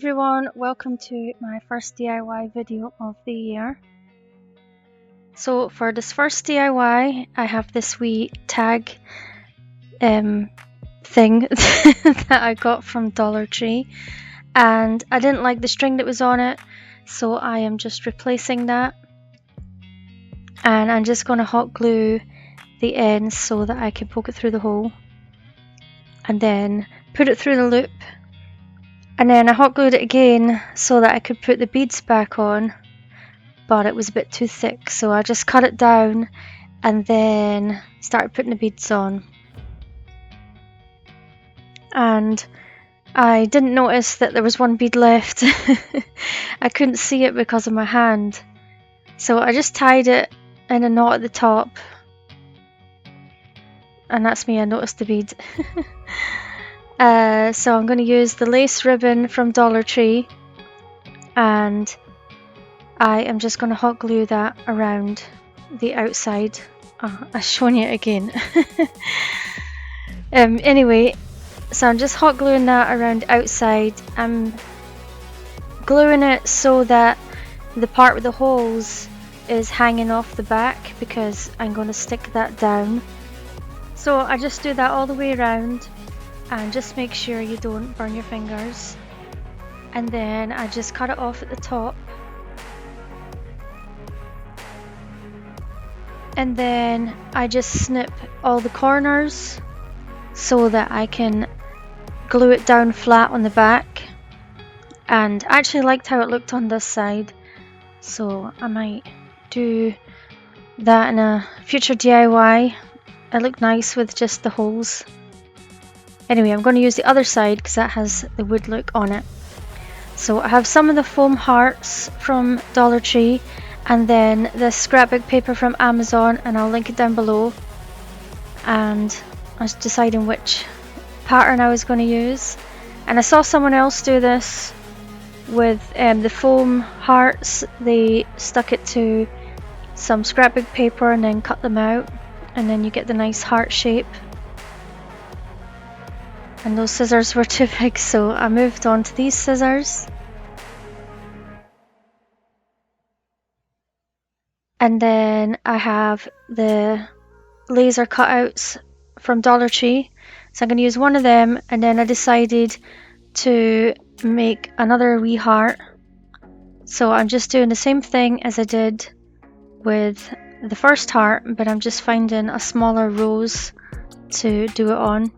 Everyone, welcome to my first DIY video of the year. So for this first DIY, I have this wee tag thing that I got from Dollar Tree, and I didn't like the string that was on it, so I am just replacing that, and I'm just going to hot glue the ends so that I can poke it through the hole, and then put it through the loop. And then I hot glued it again so that I could put the beads back on, but it was a bit too thick, so I just cut it down and then started putting the beads on. And I didn't notice that there was one bead left. I couldn't see it because of my hand, so I just tied it in a knot at the top, and that's me, I noticed the bead. So I'm going to use the lace ribbon from Dollar Tree, and I am just going to hot glue that around the outside. I've shown you it again. Anyway, so I'm just hot gluing that around the outside. I'm gluing it so that the part with the holes is hanging off the back, because I'm going to stick that down. So I just do that all the way around, and just make sure you don't burn your fingers. And then I just cut it off at the top. And then I just snip all the corners so that I can glue it down flat on the back. And I actually liked how it looked on this side, so I might do that in a future DIY. It looked nice with just the holes. Anyway, I'm going to use the other side because that has the wood look on it. So I have some of the foam hearts from Dollar Tree, and then the scrapbook paper from Amazon, and I'll link it down below. And I was deciding which pattern I was going to use, and I saw someone else do this with the foam hearts. They stuck it to some scrapbook paper and then cut them out, and then you get the nice heart shape. And those scissors were too big, so I moved on to these scissors. And then I have the laser cutouts from Dollar Tree, so I'm going to use one of them. And then I decided to make another wee heart, so I'm just doing the same thing as I did with the first heart, but I'm just finding a smaller rose to do it on.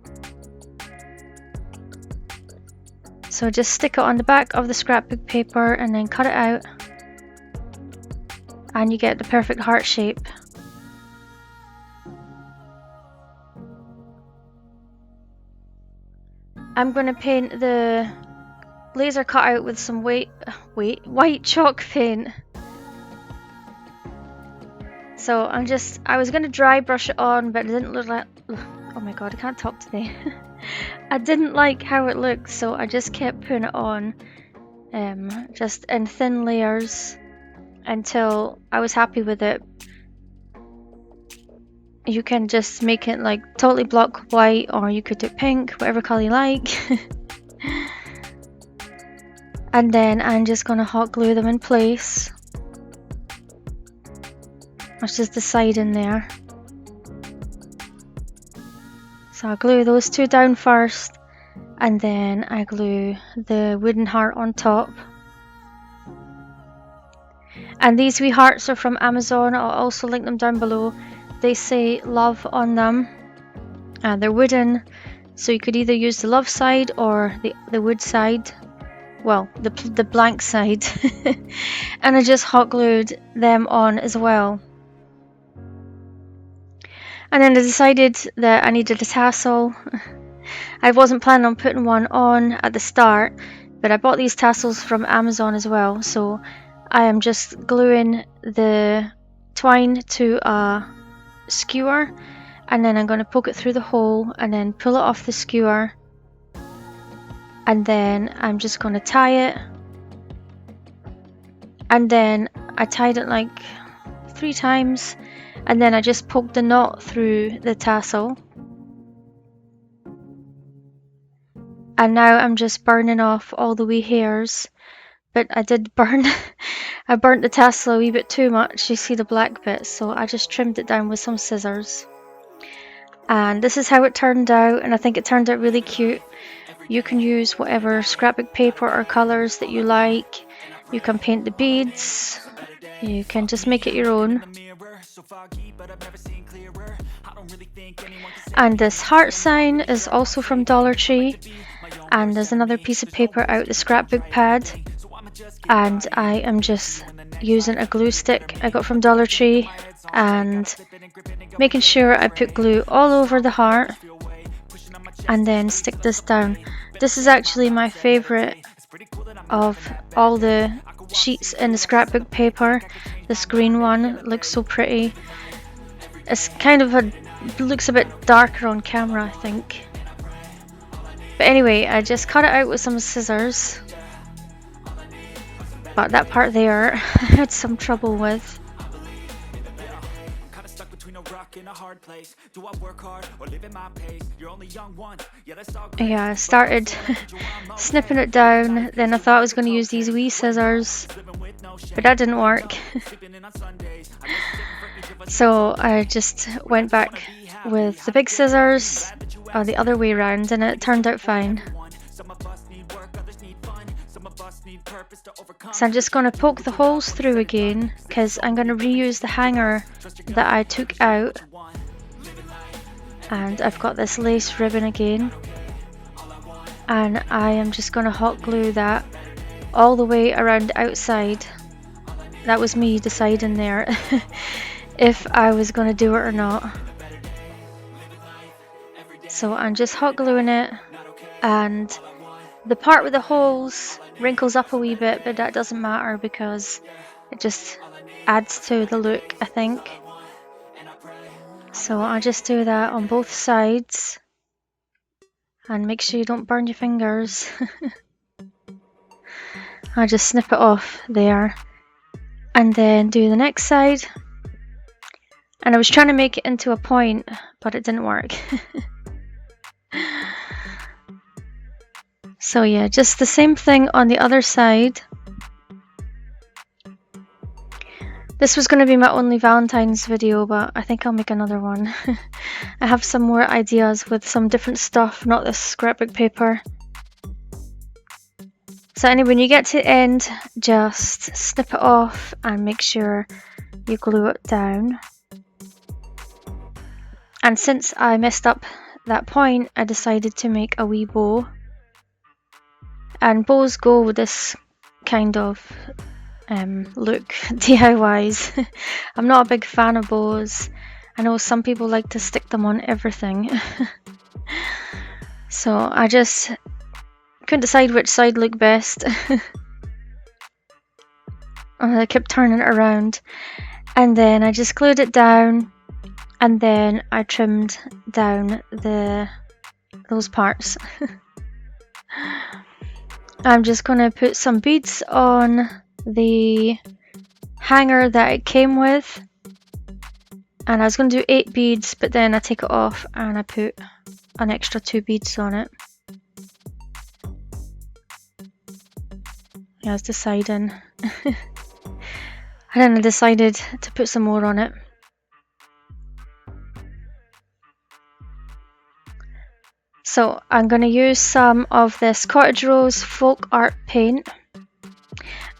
So just stick it on the back of the scrapbook paper and then cut it out, and you get the perfect heart shape. I'm going to paint the laser cutout with some white chalk paint. So I was going to dry brush it on, but it didn't look like, oh my god, I can't talk today. I didn't like how it looked, so I just kept putting it on, just in thin layers until I was happy with it. You can just make it like totally block white, or you could do pink, whatever color you like. And then I'm just going to hot glue them in place. That's just the side in there. So I glue those two down first, and then I glue the wooden heart on top. And these wee hearts are from Amazon. I'll also link them down below. They say love on them, and they're wooden, so you could either use the love side or the wood side. Well, the blank side. And I just hot glued them on as well. And then I decided that I needed a tassel. I wasn't planning on putting one on at the start, but I bought these tassels from Amazon as well. So I am just gluing the twine to a skewer, and then I'm going to poke it through the hole and then pull it off the skewer. And then I'm just going to tie it. And then I tied it like 3 times. And then I just poked the knot through the tassel. And now I'm just burning off all the wee hairs. But I did burn, I burnt the tassel a wee bit too much, you see the black bit, so I just trimmed it down with some scissors. And this is how it turned out, and I think it turned out really cute. You can use whatever scrapbook paper or colours that you like. You can paint the beads, you can just make it your own. And this heart sign is also from Dollar Tree. And there's another piece of paper out the scrapbook pad. And I am just using a glue stick I got from Dollar Tree and making sure I put glue all over the heart and then stick this down. This is actually my favourite of all the sheets in the scrapbook paper. This green one looks so pretty. It's kind of looks a bit darker on camera, I think. But anyway, I just cut it out with some scissors. But that part there, I had some trouble with. Yeah, I started snipping it down, then I thought I was going to use these wee scissors, but that didn't work. So I just went back with the big scissors, or the other way around, and it turned out fine. So I'm just going to poke the holes through again, because I'm going to reuse the hanger that I took out. And I've got this lace ribbon again. And I am just going to hot glue that all the way around the outside. That was me deciding there if I was going to do it or not. So I'm just hot gluing it, and the part with the holes wrinkles up a wee bit, but that doesn't matter because it just adds to the look, I think. So I just do that on both sides, and make sure you don't burn your fingers. I just snip it off there, and then do the next side. And I was trying to make it into a point, but it didn't work. So yeah, just the same thing on the other side. This was going to be my only Valentine's video, but I think I'll make another one. I have some more ideas with some different stuff, not this scrapbook paper. So anyway, when you get to the end, just snip it off and make sure you glue it down. And since I messed up that point, I decided to make a wee bow. And bows go with this kind of look, DIYs. I'm not a big fan of bows. I know some people like to stick them on everything. So I just couldn't decide which side looked best. I kept turning it around, and then I just glued it down, and then I trimmed down those parts. I'm just going to put some beads on the hanger that it came with, and I was going to do 8 beads, but then I take it off and I put an extra 2 beads on it. Yeah, I was deciding. And then I decided to put some more on it. So I'm going to use some of this Cottage Rose Folk Art paint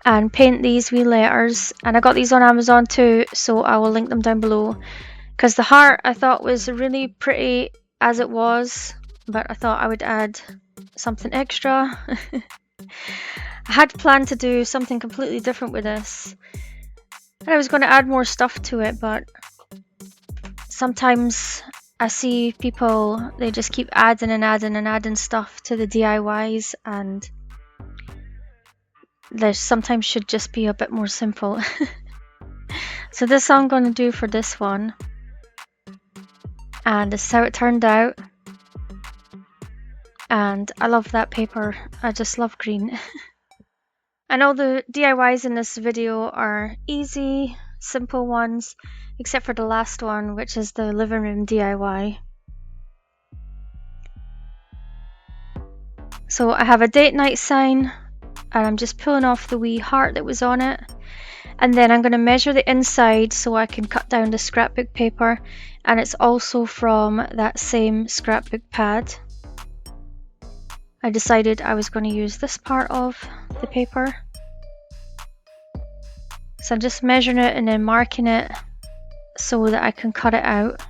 and paint these wee letters, and I got these on Amazon too, so I will link them down below, because the heart I thought was really pretty as it was, but I thought I would add something extra. I had planned to do something completely different with this, and I was going to add more stuff to it, but sometimes I see people, they just keep adding and adding and adding stuff to the DIYs, and there sometimes should just be a bit more simple. So this is all I'm going to do for this one, and this is how it turned out. And I love that paper, I just love green. I know the DIYs in this video are easy, simple ones, except for the last one, which is the living room DIY. So I have a date night sign, and I'm just pulling off the wee heart that was on it. And then I'm going to measure the inside so I can cut down the scrapbook paper, and it's also from that same scrapbook pad. I decided I was going to use this part of the paper. So I'm just measuring it and then marking it so that I can cut it out.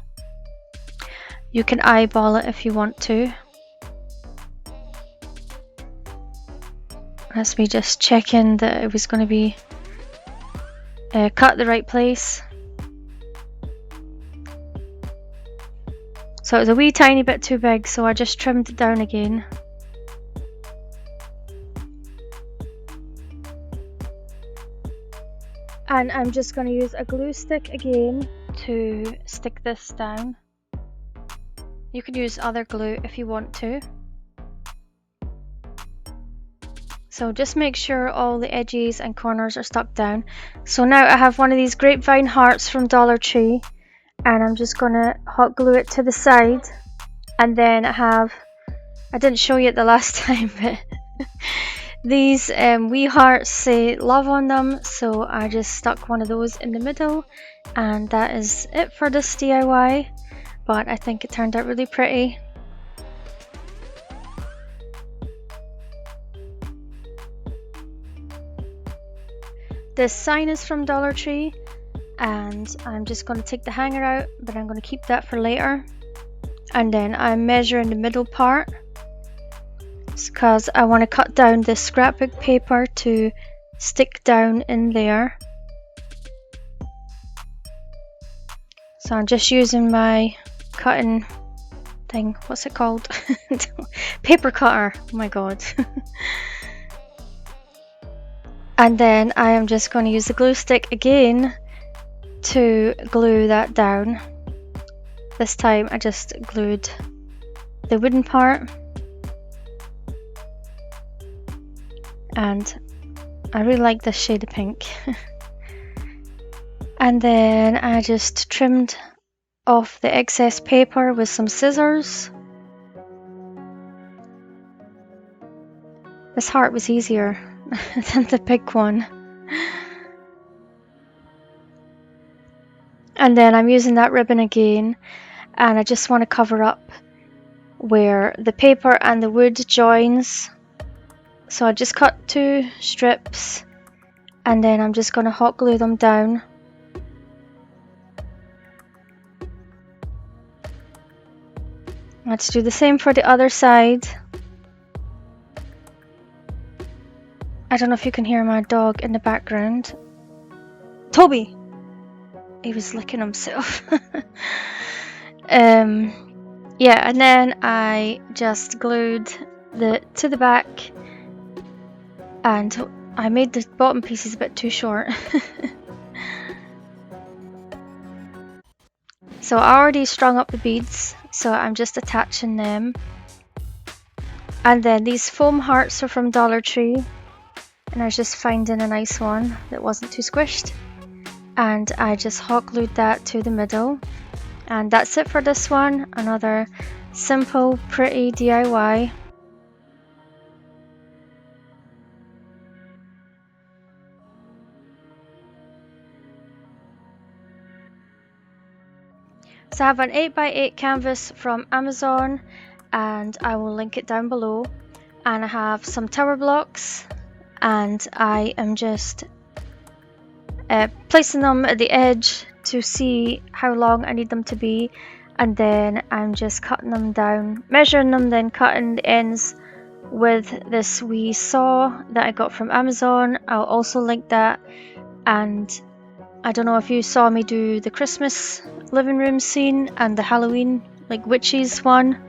You can eyeball it if you want to. That's me just checking that it was going to be cut the right place. So it was a wee tiny bit too big, so I just trimmed it down again. And I'm just going to use a glue stick again to stick this down. You can use other glue if you want to. So just make sure all the edges and corners are stuck down. So now I have one of these grapevine hearts from Dollar Tree, and I'm just going to hot glue it to the side. And then I didn't show you it the last time, but these wee hearts say love on them, so I just stuck one of those in the middle, and that is it for this DIY, but I think it turned out really pretty. This sign is from Dollar Tree, and I'm just going to take the hanger out, but I'm going to keep that for later. And then I'm measuring the middle part, because I want to cut down this scrapbook paper to stick down in there. So I'm just using my cutting thing, what's it called? Paper cutter, oh my god. And then I am just going to use the glue stick again to glue that down. This time I just glued the wooden part. And I really like this shade of pink. And then I just trimmed off the excess paper with some scissors. This heart was easier than the big one. And then I'm using that ribbon again, and I just want to cover up where the paper and the wood joins. So I just cut 2 strips, and then I'm just going to hot glue them down. Let's do the same for the other side. I don't know if you can hear my dog in the background. Toby! He was licking himself. Yeah, and then I just glued to the back, and I made the bottom pieces a bit too short. So I already strung up the beads, so I'm just attaching them. And then these foam hearts are from Dollar Tree, and I was just finding a nice one that wasn't too squished. And I just hot glued that to the middle. And that's it for this one. Another simple, pretty DIY. So I have an 8x8 canvas from Amazon, and I will link it down below. And I have some tower blocks, and I am just placing them at the edge to see how long I need them to be, and then I'm just cutting them down, measuring them, then cutting the ends with this wee saw that I got from Amazon. I'll also link that. And I don't know if you saw me do the Christmas living room scene and the Halloween like witches one,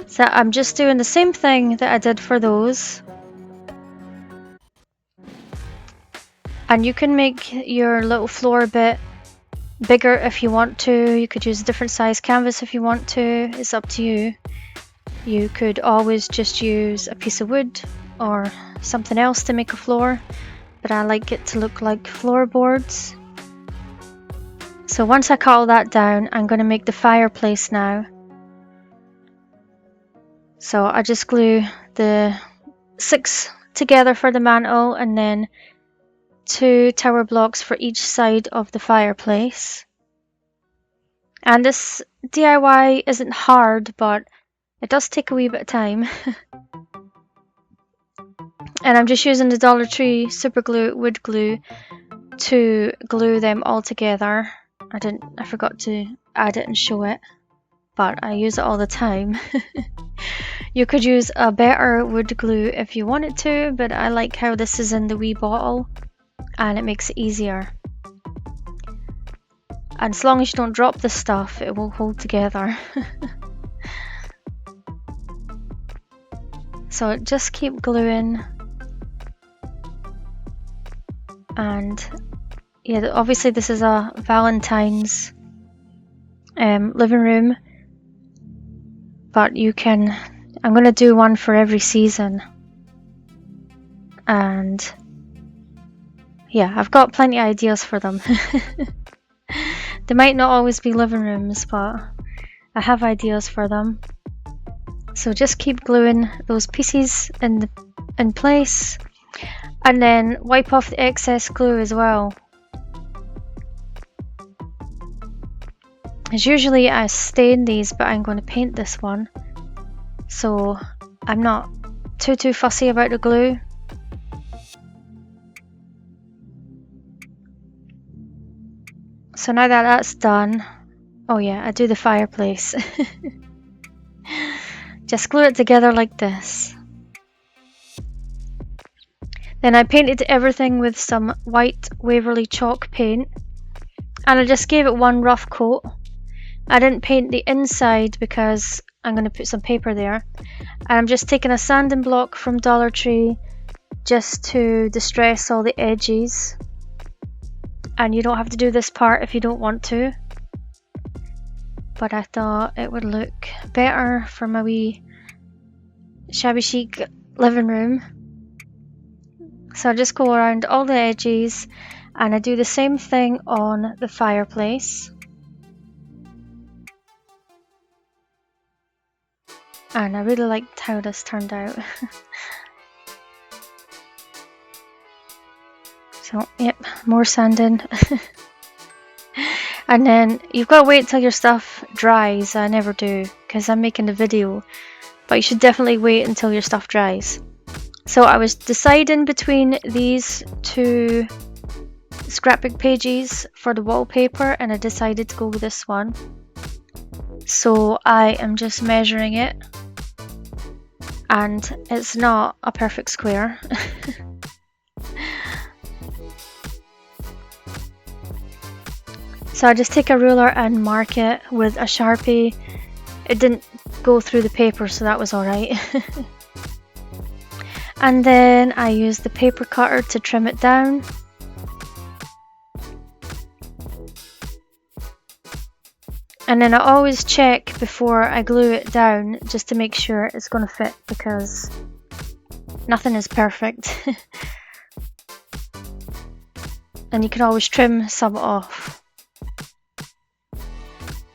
so I'm just doing the same thing that I did for those. And you can make your little floor a bit bigger if you want to. You could use a different size canvas if you want to. It's up to you. You could always just use a piece of wood or something else to make a floor, but I like it to look like floorboards. So once I cut all that down, I'm going to make the fireplace now. So I just glue the 6 together for the mantle, and then 2 tower blocks for each side of the fireplace. And this DIY isn't hard, but it does take a wee bit of time. And I'm just using the Dollar Tree super glue, wood glue, to glue them all together. I forgot to add it and show it, but I use it all the time. You could use a better wood glue if you wanted to, but I like how this is in the wee bottle and it makes it easier. And as long as you don't drop the stuff, it will hold together. So just keep gluing. And yeah, obviously this is a Valentine's living room, but you can, I'm going to do one for every season. And yeah, I've got plenty of ideas for them. They might not always be living rooms, but I have ideas for them. So just keep gluing those pieces in place, and then wipe off the excess glue as well. As usually I stain these, but I'm going to paint this one, so I'm not too fussy about the glue. So now that that's done, oh yeah, I do the fireplace. Just glue it together like this. Then I painted everything with some white Waverly chalk paint, and I just gave it one rough coat. I didn't paint the inside because I'm going to put some paper there. And I'm just taking a sanding block from Dollar Tree just to distress all the edges. And you don't have to do this part if you don't want to, but I thought it would look better for my wee shabby chic living room. So I just go around all the edges, and I do the same thing on the fireplace. And I really liked how this turned out. So, yep, more sanding. And then you've got to wait till your stuff dries. I never do, because I'm making a video. But you should definitely wait until your stuff dries. So I was deciding between these 2 scrapbook pages for the wallpaper, and I decided to go with this one. So I am just measuring it. And it's not a perfect square. So I just take a ruler and mark it with a Sharpie. It didn't go through the paper, so that was alright. And then I use the paper cutter to trim it down. And then I always check before I glue it down just to make sure it's going to fit, because nothing is perfect. And you can always trim some off.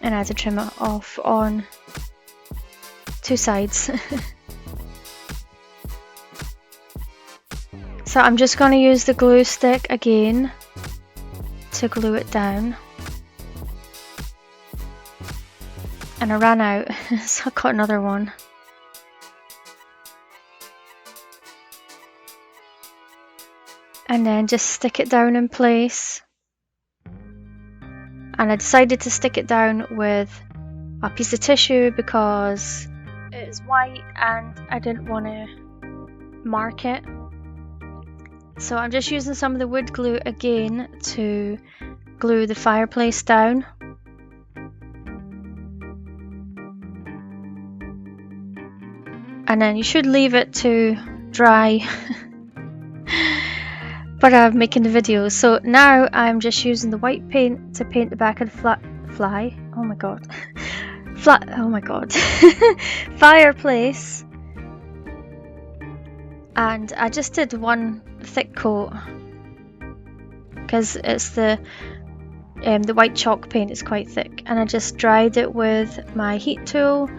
And I had to trim it off on 2 sides. So I'm just going to use the glue stick again to glue it down. And I ran out, so I got another one. And then just stick it down in place. And I decided to stick it down with a piece of tissue because it's white and I didn't want to mark it. So I'm just using some of the wood glue again to glue the fireplace down. And then you should leave it to dry. But I'm making the video, so now I'm just using the white paint to paint the back of the fireplace. And I just did one thick coat because it's the white chalk paint is quite thick, and I just dried it with my heat tool,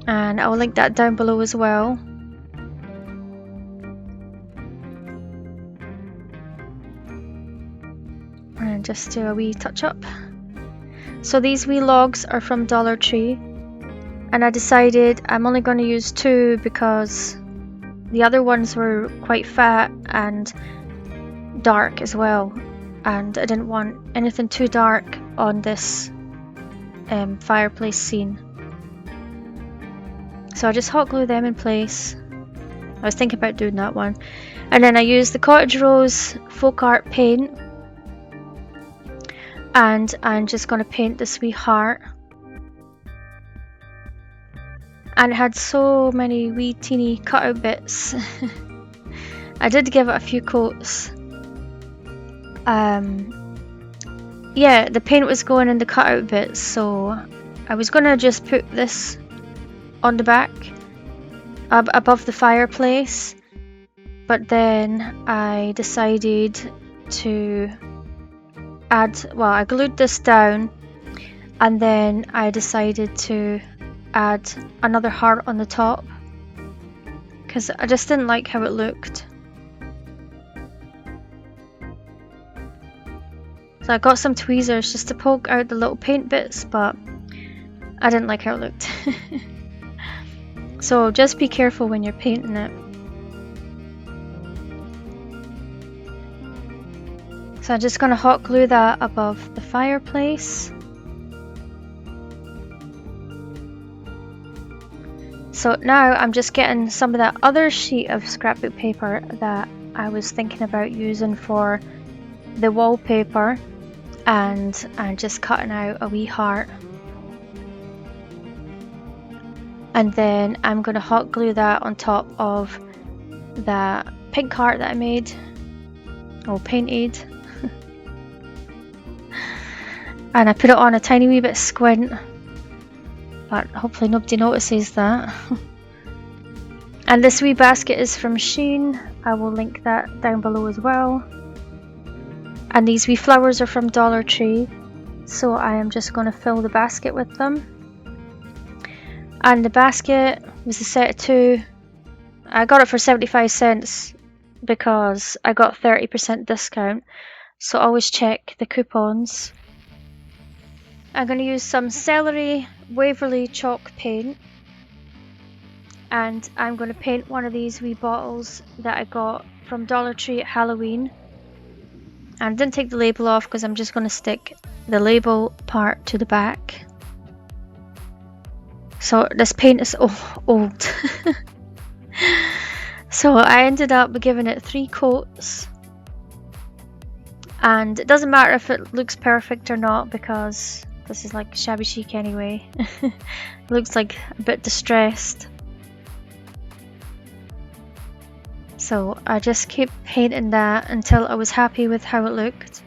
and I'll link that down below as well. and just do a wee touch up. So these wee logs are from Dollar Tree, and I decided I'm only going to use 2 because the other ones were quite fat and dark as well, and I didn't want anything too dark on this fireplace scene. So I just hot glue them in place. I was thinking about doing that one. And then I used the Cottage Rose Folk Art paint, and I'm just going to paint this wee heart. And it had so many wee teeny cutout bits. I did give it a few coats. Yeah, the paint was going in the cutout bits, so I was going to just put this on the back above the fireplace, but then I decided to add, well, I glued this down, and then I decided to add another heart on the top because I just didn't like how it looked. So I got some tweezers just to poke out the little paint bits, but I didn't like how it looked. So just be careful when you're painting it. So I'm just going to hot glue that above the fireplace. So now I'm just getting some of that other sheet of scrapbook paper that I was thinking about using for the wallpaper, and I'm just cutting out a wee heart. And then I'm going to hot glue that on top of that pink heart that I made, or painted. And I put it on a tiny wee bit squint, but hopefully nobody notices that. And this wee basket is from Shein. I will link that down below as well. And these wee flowers are from Dollar Tree, so I am just going to fill the basket with them. And the basket was a set of 2. I got it for 75 cents because I got 30% discount, so always check the coupons. I'm going to use some Celery Waverly chalk paint, and I'm going to paint one of these wee bottles that I got from Dollar Tree at Halloween. And I didn't take the label off because I'm just going to stick the label part to the back. So this paint is old. So I ended up giving it 3 coats. And it doesn't matter if it looks perfect or not because this is like shabby chic anyway. It looks like a bit distressed. So I just kept painting that until I was happy with how it looked.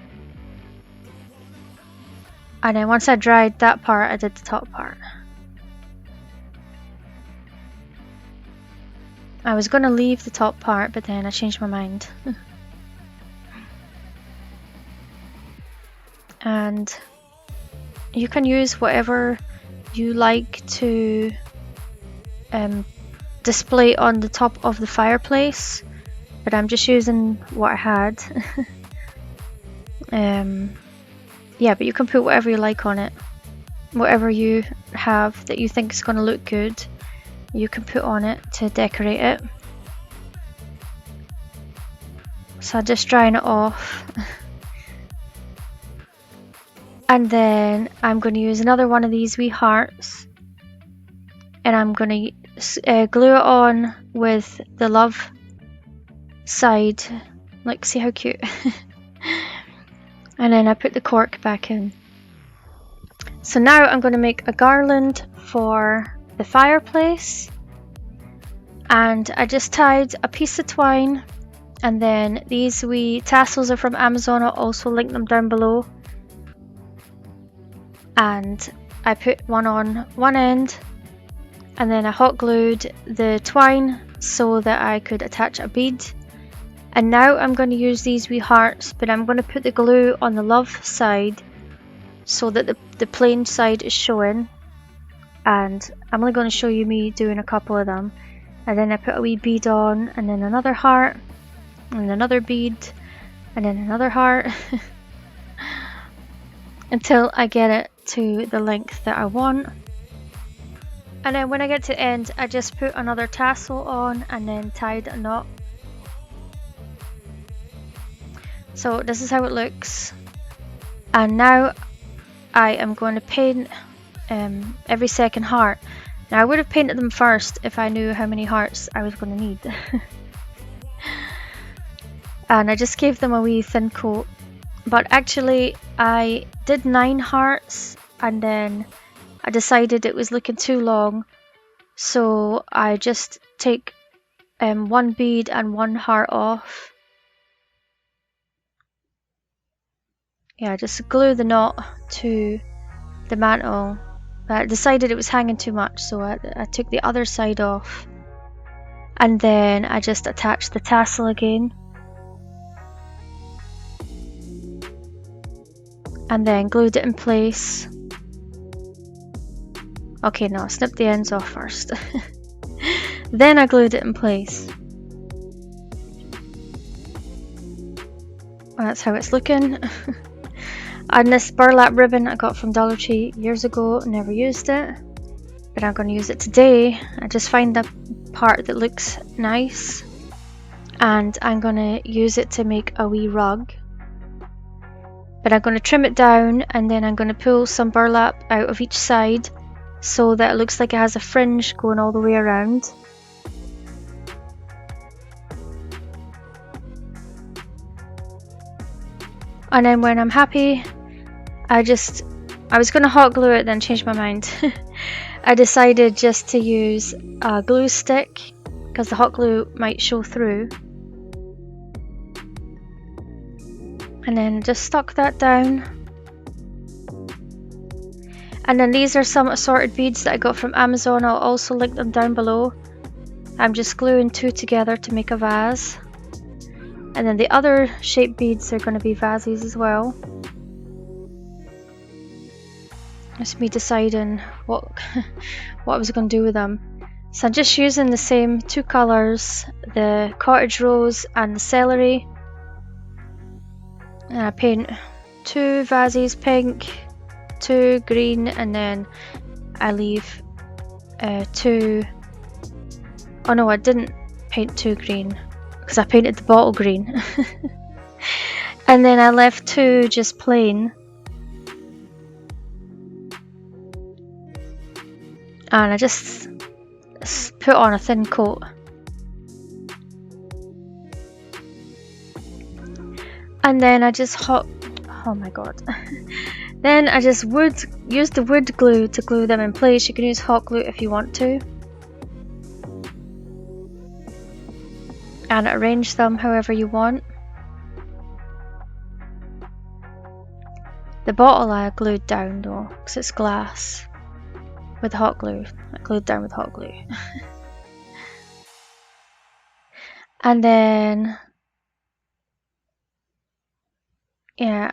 And then once I dried that part, I did the top part. I was going to leave the top part, but then I changed my mind. And you can use whatever you like to display on the top of the fireplace, but I'm just using what I had. Yeah, but you can put whatever you like on it. Whatever you have that you think is going to look good, you can put on it to decorate it. So I'm just drying it off. And then I'm going to use another one of these wee hearts, and I'm going to glue it on with the love side. Like, see how cute. And then I put the cork back in. So now I'm going to make a garland for the fireplace, and I just tied a piece of twine, and then these wee tassels are from Amazon. I'll also link them down below. And I put one on one end, and then I hot glued the twine so that I could attach a bead. And now I'm going to use these wee hearts, but I'm going to put the glue on the love side so that the plain side is showing. And I'm only going to show you me doing a couple of them. And then I put a wee bead on, and then another heart, and another bead, and then another heart. until I get it to the length that I want. And then when I get to the end, I just put another tassel on and then tied a knot. So this is how it looks. And now I am going to paint every second heart. Now I would have painted them first if I knew how many hearts I was going to need. And I just gave them a wee thin coat. But actually I did 9 hearts and then I decided it was looking too long. So I just take 1 bead and 1 heart off. Yeah, just glue the knot to the mantle. I decided it was hanging too much, so I took the other side off. And then I just attached the tassel again. And then glued it in place. Okay, no, I snipped the ends off first. Then I glued it in place. That's how it's looking. And this burlap ribbon I got from Dollar Tree years ago, never used it, but I'm going to use it today. I just find the part that looks nice and I'm going to use it to make a wee rug. But I'm going to trim it down and then I'm going to pull some burlap out of each side so that it looks like it has a fringe going all the way around. And then when I'm happy, I was going to hot glue it, then changed my mind. I decided just to use a glue stick because the hot glue might show through. And then just stuck that down. And then these are some assorted beads that I got from Amazon. I'll also link them down below. I'm just gluing 2 together to make a vase. And then the other shaped beads are going to be vases as well. It's me deciding what I was going to do with them. So I'm just using the same 2 colours, the cottage rose and the celery. And I paint 2 vases pink, 2 green, and then I leave 2... Oh no, I didn't paint 2 green because I painted the bottle green. And then I left 2 just plain. And I just put on a thin coat. And then I just oh my god. Then I just use the wood glue to glue them in place. You can use hot glue if you want to. And arrange them however you want. The bottle I glued down though, because it's glass. With hot glue. I glued down with hot glue. And then, yeah,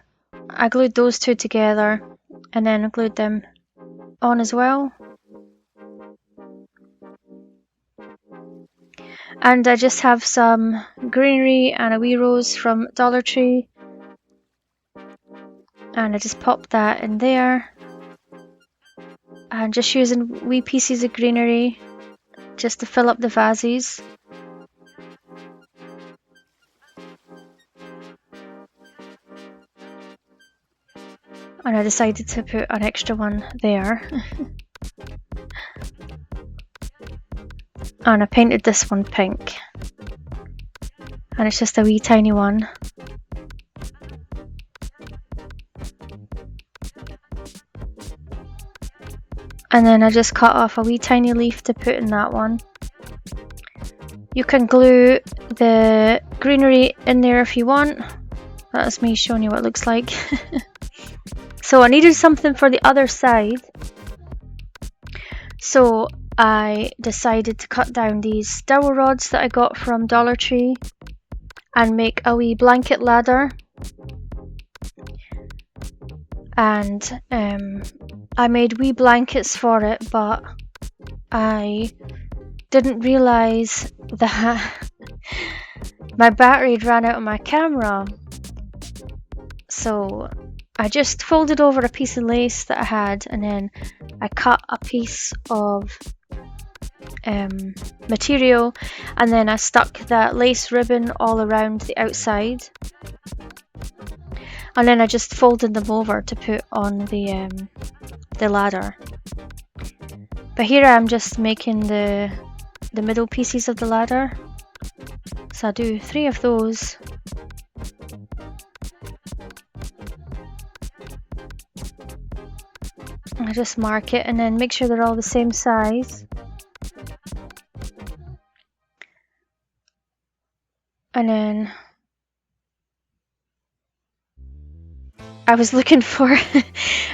I glued those 2 together and then I glued them on as well. And I just have some greenery and a wee rose from Dollar Tree. And I just popped that in there. And just using wee pieces of greenery just to fill up the vases. And I decided to put an extra one there. And I painted this one pink. And it's just a wee tiny one. And then I just cut off a wee tiny leaf to put in that one. You can glue the greenery in there if you want. That's me showing you what it looks like. So I needed something for the other side. So I decided to cut down these dowel rods that I got from Dollar Tree and make a wee blanket ladder. And I made wee blankets for it, but I didn't realise that my battery had ran out of my camera. So I just folded over a piece of lace that I had, and then I cut a piece of material, and then I stuck that lace ribbon all around the outside, and then I just folded them over to put on the ladder. But here I'm just making the middle pieces of the ladder, so I do 3 of those. I just mark it and then make sure they're all the same size. And then I was looking for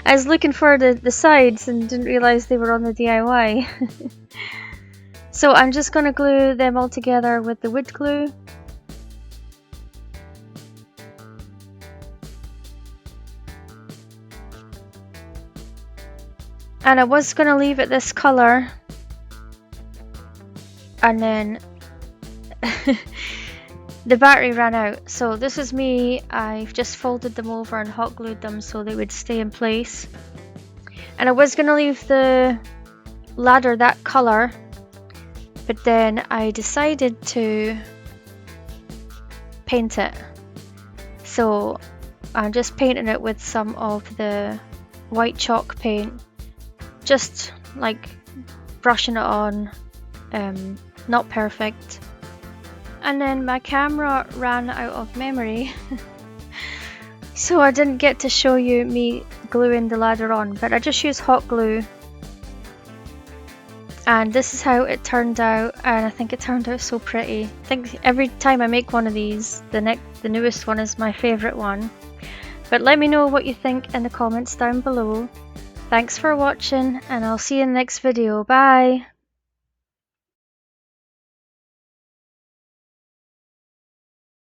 the sides and didn't realize they were on the DIY. So I'm just gonna glue them all together with the wood glue. And I was gonna leave it this color, and then the battery ran out. So this is me. I've just folded them over and hot glued them so they would stay in place. And I was gonna leave the ladder that color, but then I decided to paint it. So I'm just painting it with some of the white chalk paint, just like brushing it on, not perfect. And then my camera ran out of memory, so I didn't get to show you me gluing the ladder on, but I just used hot glue. And this is how it turned out, and I think it turned out so pretty. I think every time I make one of these, the newest one is my favourite one. But let me know what you think in the comments down below. Thanks for watching, and I'll see you in the next video. Bye!